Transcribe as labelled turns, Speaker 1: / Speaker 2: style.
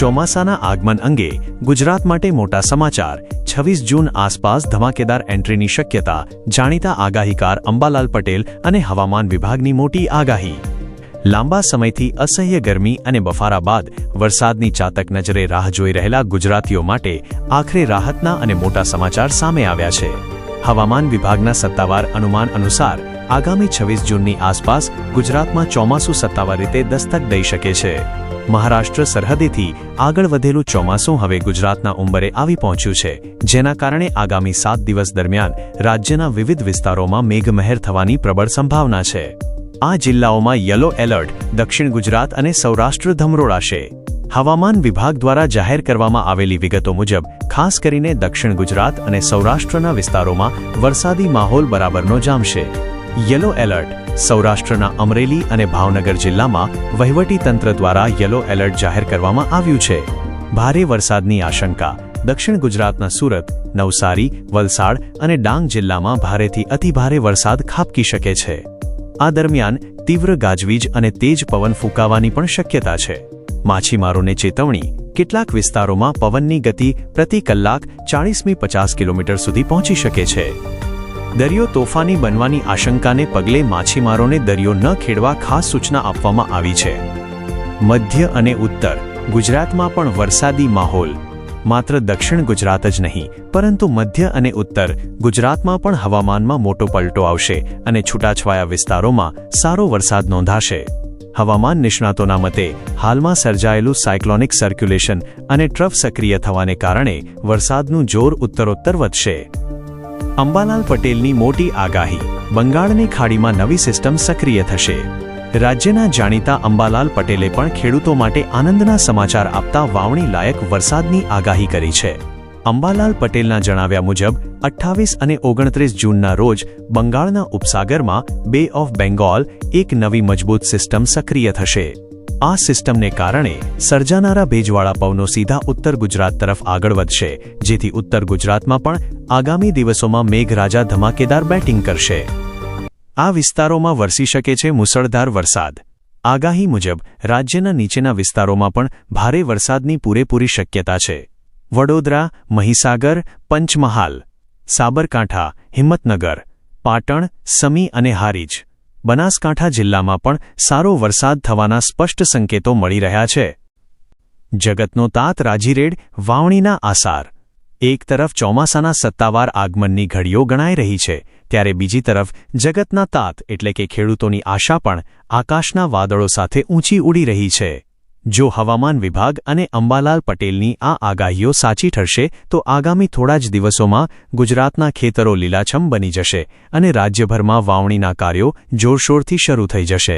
Speaker 1: ચોમાસાના આગમન અંગે ગુજરાત માટે મોટા સમાચાર। 26 જૂન આસપાસ ધમાકેદાર એન્ટ્રીની શક્યતા। જાણીતા આગાહીકાર અંબાલાલ પટેલ અને હવામાન વિભાગની મોટી આગાહી। લાંબા સમયથી અસહ્ય ગરમી અને બફારા બાદ વરસાદની ચાતક નજરે રાહ જોઈ રહેલા ગુજરાતીઓ માટે આખરે રાહતના અને મોટા સમાચાર સામે આવ્યા છે। હવામાન વિભાગના સત્તાવાર અનુમાન અનુસાર આગામી 26 જૂનની આસપાસ ગુજરાતમાં ચોમાસું સત્તાવાર રીતે દસ્તક દઈ શકે છે। મહારાષ્ટ્ર સરહદેથી આગળ વધેલું ચોમાસું હવે ગુજરાતના ઉંબરે આવી પહોંચ્યું છે, જેના કારણે આગામી 7 દિવસ દરમિયાન રાજ્યના વિવિધ વિસ્તારોમાં મેઘમહેર થવાની પ્રબળ સંભાવના છે। આ જિલ્લાઓમાં યલો એલર્ટ દક્ષિણ ગુજરાત અને સૌરાષ્ટ્ર ધમરોળાશે। હવામાન વિભાગ દ્વારા જાહેર કરવામાં આવેલી વિગતો મુજબ ખાસ કરીને દક્ષિણ ગુજરાત અને સૌરાષ્ટ્રના વિસ્તારોમાં વરસાદી માહોલ બરાબરનો જામશે। યલો એલર્ટ સૌરાષ્ટ્રના અમરેલી અને ભાવનગર જિલ્લામાં વહીવટી તંત્ર દ્વારા યલો એલર્ટ જાહેર કરવામાં આવ્યું છે। ભારે વરસાદની આશંકા। દક્ષિણ ગુજરાતના સુરત, નવસારી, વલસાડ અને ડાંગ જિલ્લામાં ભારેથી અતિભારે વરસાદ ખાબકી શકે છે। આ દરમિયાન તીવ્ર ગાજવીજ અને તેજ પવન ફૂંકાવાની પણ શક્યતા છે। માછીમારોને ચેતવણી। કેટલાક વિસ્તારોમાં પવનની ગતિ પ્રતિ કલાક 40-50 કિલોમીટર સુધી પહોંચી શકે છે। દરિયો તોફાની બનવાની આશંકાને પગલે માછીમારોને દરિયો ન ખેડવા ખાસ સૂચના આપવામાં આવી છે। મધ્ય અને ઉત્તર ગુજરાતમાં પણ વરસાદી માહોલ। માત્ર દક્ષિણ ગુજરાત જ નહીં, પરંતુ મધ્ય અને ઉત્તર ગુજરાતમાં પણ હવામાનમાં મોટો પલટો આવશે અને છૂટાછવાયા વિસ્તારોમાં સારો વરસાદ નોંધાશે। હવામાન નિષ્ણાતોના મતે હાલમાં સર્જાયેલું સાયક્લોનિક સર્ક્યુલેશન અને ટ્રફ સક્રિય થવાને કારણે વરસાદનું જોર ઉત્તરોત્તર વધશે। અંબાલાલ પટેલની મોટી આગાહી। બંગાળની ખાડીમાં નવી સિસ્ટમ સક્રિય થશે। રાજ્યના જાણીતા અંબાલાલ પટેલે પણ ખેડૂતો માટે આનંદના સમાચાર આપતા વાવણી લાયક વરસાદની આગાહી કરી છે। અંબાલાલ પટેલના જણાવ્યા મુજબ 28 અને 29 જૂનના રોજ બંગાળના ઉપસાગરમાં બે ઓફ બેંગોલ એક નવી મજબૂત સિસ્ટમ સક્રિય થશે। આ સિસ્ટમને કારણે સર્જાનારા ભેજવાળા પવનો સીધા ઉત્તર ગુજરાત તરફ આગળ વધશે, જેથી ઉત્તર ગુજરાતમાં પણ આગામી દિવસોમાં મેઘરાજા ધમાકેદાર બેટિંગ કરશે। આ વિસ્તારોમાં વરસી શકે છે મુસળધાર વરસાદ। આગાહી મુજબ રાજ્યના નીચેના વિસ્તારોમાં પણ ભારે વરસાદની પૂરેપૂરી શક્યતા છે। વડોદરા, મહીસાગર, પંચમહાલ, સાબરકાંઠા, હિંમતનગર, પાટણ, સમી અને હારીજ, બનાસકાંઠા જિલ્લામાં પણ સારો વરસાદ થવાના સ્પષ્ટ સંકેતો મળી રહ્યા છે। જગતનો તાત રાજીરેડ, વાવણીના આસાર। એક તરફ ચોમાસાના સત્તાવાર આગમનની ઘડીઓ ગણાઈ રહી છે, ત્યારે બીજી તરફ જગતના તાત એટલે કે ખેડૂતોની આશા પણ આકાશના વાદળો સાથે ઊંચી ઉડી રહી છે। જો હવામાન વિભાગ અને અંબાલાલ પટેલની આ આગાહીઓ સાચી ઠરશે તો આગામી થોડા જ દિવસોમાં ગુજરાતના ખેતરો લીલાછમ બની જશે અને રાજ્યભરમાં વાવણીના કાર્યો જોરશોરથી શરૂ થઈ જશે।